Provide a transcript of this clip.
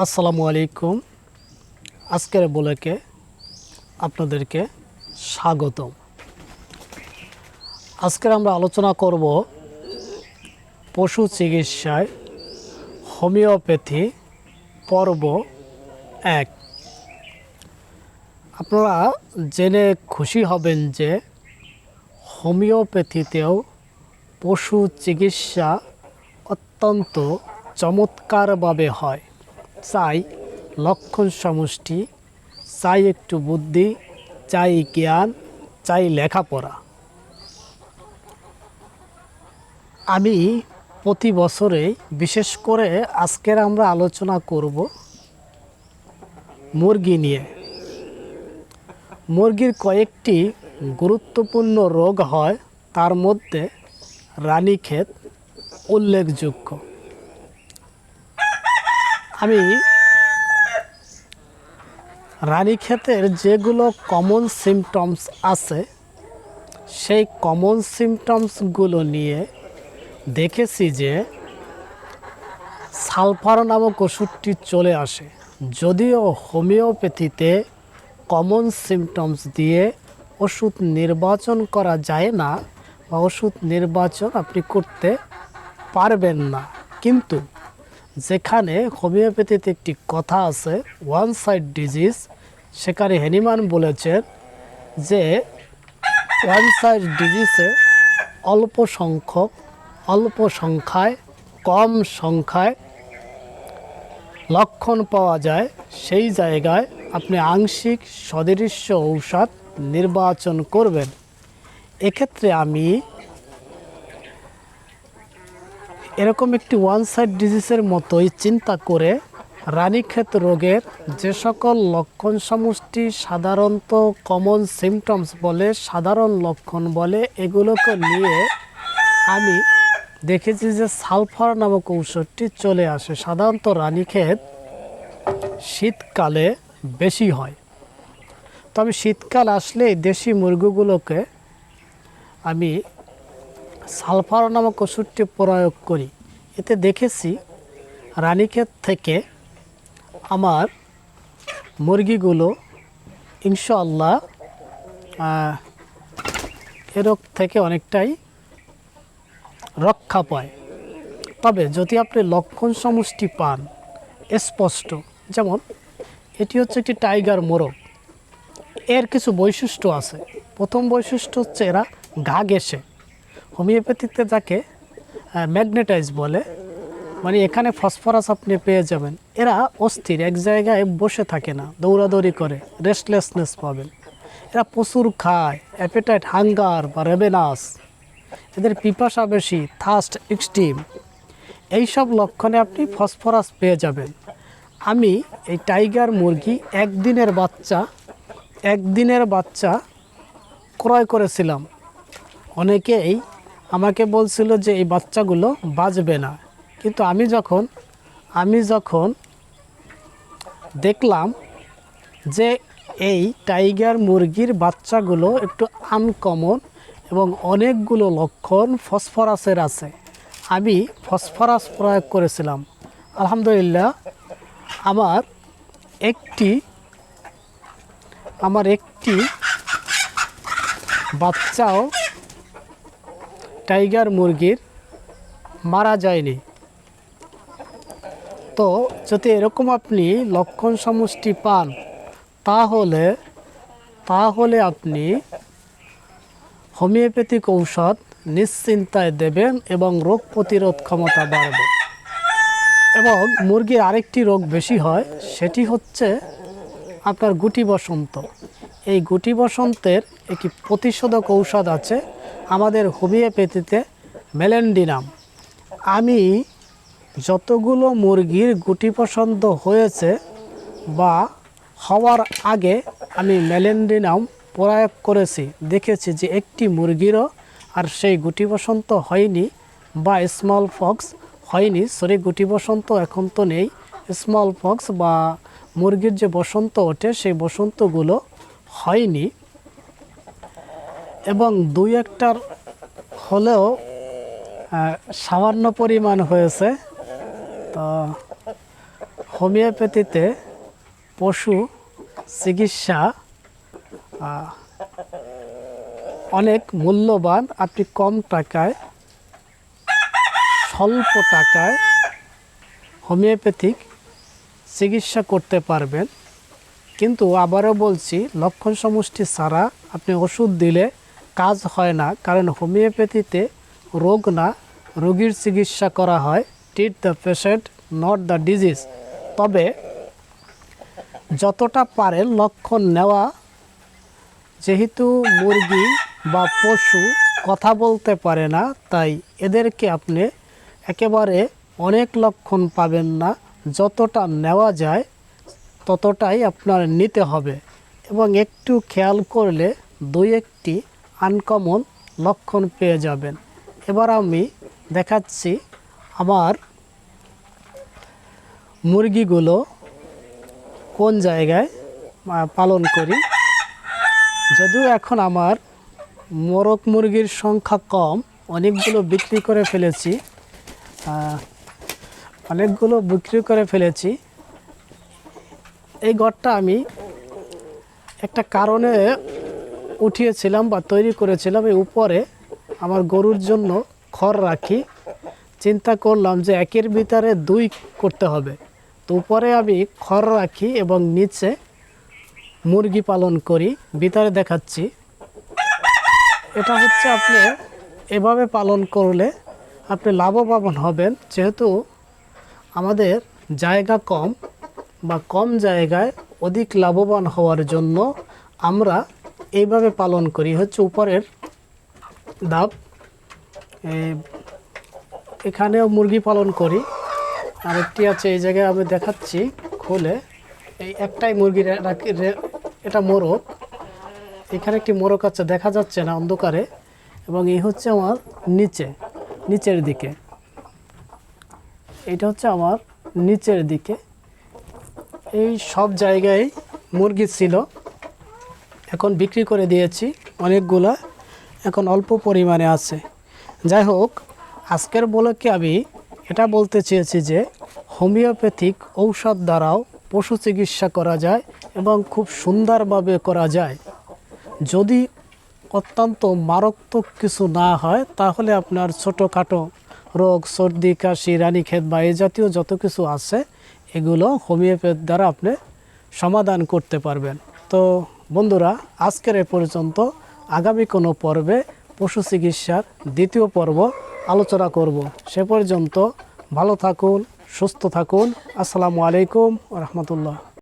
আসসালামু আলাইকুম। আজকের ব্লগে আপনাদেরকে স্বাগতম। আজকের আমরা আলোচনা করব পশু চিকিৎসায় হোমিওপ্যাথি পর্ব 1। আপনারা জেনে খুশি হবেন যে হোমিওপ্যাথিতেও পশু চিকিৎসা অত্যন্ত চমৎকারভাবে হয়। চাই লক্ষণ সমষ্টি, চাই একটু বুদ্ধি, চাই জ্ঞান, চাই লেখাপড়া। আমি প্রতি বছরে বিশেষ করে আজকের আমরা আলোচনা করব মুরগি নিয়ে। মুরগির কয়েকটি গুরুত্বপূর্ণ রোগ হয়, তার মধ্যে রানীক্ষেত উল্লেখযোগ্য। আমি রানীক্ষেতের যেগুলো কমন সিমটমস আছে সেই কমন সিমটমসগুলো নিয়ে দেখেছি যে সালফার নামক ওষুধটি চলে আসে। যদিও হোমিওপ্যাথিতে কমন সিমটমস দিয়ে ওষুধ নির্বাচন করা যায় না বা ওষুধ নির্বাচন আপনি করতে পারবেন না, কিন্তু যেখানে হোমিওপ্যাথিতে একটি কথা আছে ওয়ান সাইড ডিজিজ, সেখানে হ্যানিম্যান বলেছেন যে ওয়ান সাইড ডিজিজে অল্প সংখ্যায় কম সংখ্যায় লক্ষণ পাওয়া যায়। সেই জায়গায় আপনি আংশিক সদৃশ্য ঔষধ নির্বাচন করবেন। এক্ষেত্রে আমি এরকম একটি ওয়ান সাইড ডিজিজের মতোই চিন্তা করে রানীক্ষেত রোগের যে সকল লক্ষণ সমষ্টি সাধারণত কমন সিমটমস বলে, সাধারণ লক্ষণ বলে, এগুলোকে নিয়ে আমি দেখেছি যে সালফার নামক ঔষধটি চলে আসে। সাধারণত রানীক্ষেত শীতকালে বেশি হয়। তো আমি শীতকাল আসলেই দেশি মুরগিগুলোকে আমি সালফার নামক ওষুধটি প্রয়োগ করি। এতে দেখেছি রানীক্ষেত থেকে আমার মুরগিগুলো ইনশাআল্লাহ এ রোগ থেকে অনেকটাই রক্ষা পায়। তবে যদি আপনি লক্ষণ সমষ্টি পান স্পষ্ট, যেমন এটি হচ্ছে একটি টাইগার মোরগ, এর কিছু বৈশিষ্ট্য আছে। প্রথম বৈশিষ্ট্য হচ্ছে এরা ঘা ঘেঁষে, হোমিওপ্যাথিতে যাকে ম্যাগনেটাইজ বলে, মানে এখানে ফসফরাস আপনি পেয়ে যাবেন। এরা অস্থির, এক জায়গায় বসে থাকে না, দৌড়াদৌড়ি করে, রেস্টলেসনেস পাবেন। এরা প্রচুর খায়, অ্যাপেটাইট, হাঙ্গার বা রেবেনাস, এদের পিপাসা বেশি, থার্স্ট এক্সট্রিম, এইসব লক্ষণে আপনি ফসফরাস পেয়ে যাবেন। আমি এই টাইগার মুরগি একদিনের বাচ্চা ক্রয় করেছিলাম। অনেকেই আমাকে বলছিল যে এই বাচ্চাগুলো বাঁচবে না, কিন্তু আমি যখন দেখলাম যে এই টাইগার মুরগির বাচ্চাগুলো একটু আনকমন এবং অনেকগুলো লক্ষণ ফসফরাসের আছে, আমি ফসফরাস প্রয়োগ করেছিলাম। আলহামদুলিল্লাহ আমার একটি বাচ্চাও টাইগার মুরগির মারা যায়নি। তো যদি এরকম আপনি লক্ষণ সমষ্টি পান তাহলে আপনি হোমিওপ্যাথিক ঔষধ নিশ্চিন্তায় দেবেন এবং রোগ প্রতিরোধ ক্ষমতা বাড়বে। এবং মুরগির আরেকটি রোগ বেশি হয়, সেটি হচ্ছে আপনার গুটি বসন্ত। এই গুটি বসন্তের একটি প্রতিষেধক ঔষধ আছে আমাদের হোমিওপ্যাথিতে, মেলেন্ডিনাম। আমি যতগুলো মুরগির গুটি বসন্ত হয়েছে বা হওয়ার আগে আমি মেলেন্ডিনাম প্রয়োগ করেছি, দেখেছি যে একটি মুরগিরও আর সেই গুটি বসন্ত হয়নি বা স্মল পক্স হয়নি। গুটি বসন্ত এখন তো নেই, স্মল পক্স বা মুরগির যে বসন্ত ওঠে সেই বসন্তগুলো হয়নি। এবং দুই একটার হলেও সামান্য পরিমাণ হয়েছে। তো হোমিওপ্যাথিতে পশু চিকিৎসা অনেক মূল্যবান। আপনি কম টাকায়, স্বল্প টাকায় হোমিওপ্যাথিক চিকিৎসা করতে পারবেন। কিন্তু আবারও বলছি, লক্ষণ সমষ্টি ছাড়া আপনি ওষুধ দিলে কাজ হয় না, কারণ হোমিওপ্যাথিতে রোগ না, রোগীর চিকিৎসা করা হয়। Treat the patient, not the disease. তবে যতটা পারেন লক্ষণ নেওয়া, যেহেতু মুরগি বা পশু কথা বলতে পারে না, তাই এদেরকে আপনি একেবারে অনেক লক্ষণ পাবেন না। যতটা নেওয়া যায় ততটাই আপনার নিতে হবে, এবং একটু খেয়াল করলে দুই একটি আনকমন লক্ষণ পেয়ে যাবেন। এবার আমি দেখাচ্ছি আমার মুরগিগুলো কোন জায়গায় পালন করি। যদিও এখন আমার মোরগ মুরগির সংখ্যা কম, অনেকগুলো বিক্রি করে ফেলেছি। এই ঘরটা আমি একটা কারণে উঠিয়েছিলাম বা তৈরি করেছিলাম। এই উপরে আমার গরুর জন্য খড় রাখি। চিন্তা করলাম যে একের ভিতরে দুই করতে হবে, তো উপরে আমি খড় রাখি এবং নিচে মুরগি পালন করি। ভিতরে দেখাচ্ছি। এটা হচ্ছে আপনি এভাবে পালন করলে আপনি লাভবান হবেন। যেহেতু আমাদের জায়গা কম, বা কম জায়গায় অধিক লাভবান হওয়ার জন্য আমরা এইভাবে পালন করি। হচ্ছে উপরের ধাপ, এখানেও মুরগি পালন করি। আরেকটি আছে এই জায়গায় আমি দেখাচ্ছি খুলে। এই একটাই মুরগি রাখি, এটা মোরগ। এখানে একটি মোরগ আছে, দেখা যাচ্ছে না অন্ধকারে। এবং এই হচ্ছে আমার নিচের দিকে, এটা হচ্ছে আমার নিচের দিকে। এই সব জায়গায় মুরগি ছিল, এখন বিক্রি করে দিয়েছি অনেকগুলা, এখন অল্প পরিমাণে আছে। যাই হোক, আজকের ব্লগে আমি এটা বলতে চেয়েছি যে হোমিওপ্যাথিক ঔষধ দ্বারাও পশু চিকিৎসা করা যায়, এবং খুব সুন্দরভাবে করা যায়। যদি অত্যন্ত মারাত্মক কিছু না হয়, তাহলে আপনার ছোটোখাটো রোগ, সর্দি, কাশি, রানীক্ষেত বা এই জাতীয় যত কিছু আছে, এগুলো হোমিওপ্যাথি দ্বারা আপনি সমাধান করতে পারবেন। তো বন্ধুরা, আজকের এ পর্যন্ত। আগামী কোনো পর্বে পশু চিকিৎসার দ্বিতীয় পর্ব আলোচনা করব। সে পর্যন্ত ভালো থাকুন, সুস্থ থাকুন। আসসালামু আলাইকুম ওয়া রাহমাতুল্লাহ।